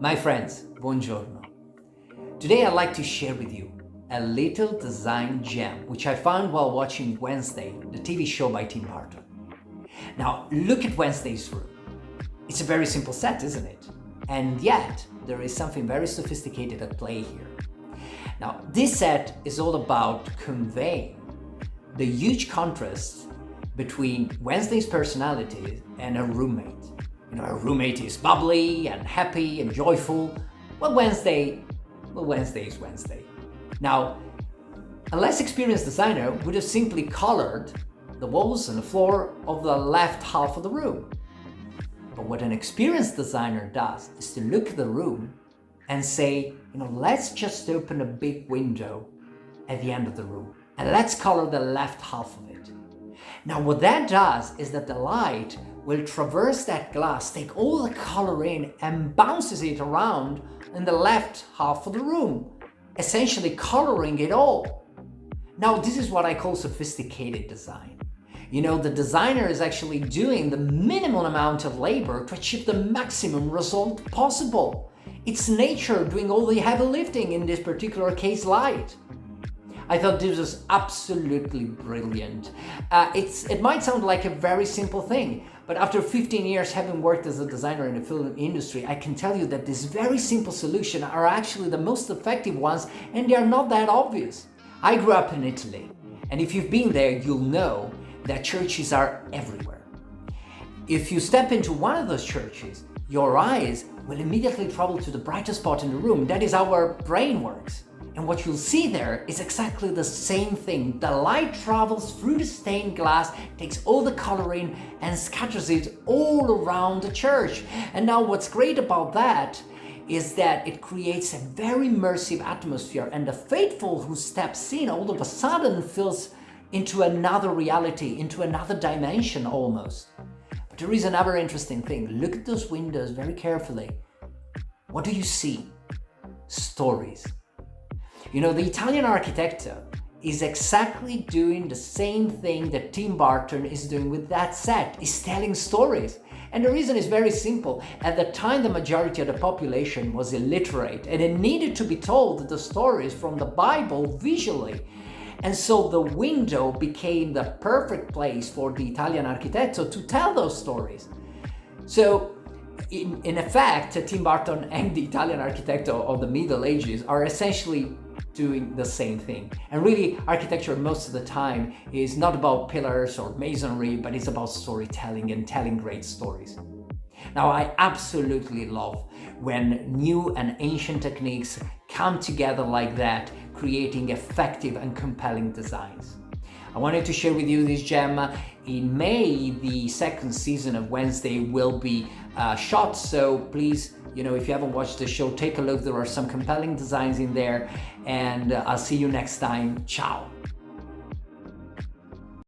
My friends, buongiorno. Today I'd like to share with you a little design gem which I found while watching Wednesday, the TV show by Tim Burton. Now, look at Wednesday's room. It's a very simple set, isn't it? And yet, there is something very sophisticated at play here. Now, this set is all about conveying the huge contrast between Wednesday's personality and her roommate. Her roommate is bubbly and happy and joyful. Wednesday is Wednesday. Now, a less experienced designer would have simply colored the walls and the floor of the left half of the room. But what an experienced designer does is to look at the room and say, let's just open a big window at the end of the room and let's color the left half of it. Now, what that does is that the light will traverse that glass, take all the color in and bounces it around in the left half of the room, essentially coloring it all. Now, this is what I call sophisticated design. The designer is actually doing the minimum amount of labor to achieve the maximum result possible. It's nature doing all the heavy lifting, in this particular case, light. I thought this was absolutely brilliant. It might sound like a very simple thing, but after 15 years having worked as a designer in the film industry, I can tell you that these very simple solutions are actually the most effective ones, and they are not that obvious. I grew up in Italy, and if you've been there, you'll know that churches are everywhere. If you step into one of those churches, your eyes will immediately travel to the brightest spot in the room. That is how our brain works. And what you'll see there is exactly the same thing. The light travels through the stained glass, takes all the color in, and scatters it all around the church. And now what's great about that is that it creates a very immersive atmosphere, and the faithful who steps in all of a sudden feels into another reality, into another dimension almost. But there is another interesting thing. Look at those windows very carefully. What do you see? Stories. The Italian architect is exactly doing the same thing that Tim Burton is doing with that set. He's telling stories. And the reason is very simple. At the time, the majority of the population was illiterate, and it needed to be told the stories from the Bible visually. And so the window became the perfect place for the Italian architecto to tell those stories. So, in effect, Tim Burton and the Italian architecto of the Middle Ages are essentially doing the same thing. And really, architecture most of the time is not about pillars or masonry, but it's about storytelling and telling great stories. Now, I absolutely love when new and ancient techniques come together like that, creating effective and compelling designs. I wanted to share with you this gem. In May, the second season of Wednesday will be shot, so please, if you haven't watched the show, take a look. There are some compelling designs in there, and I'll see you next time. Ciao.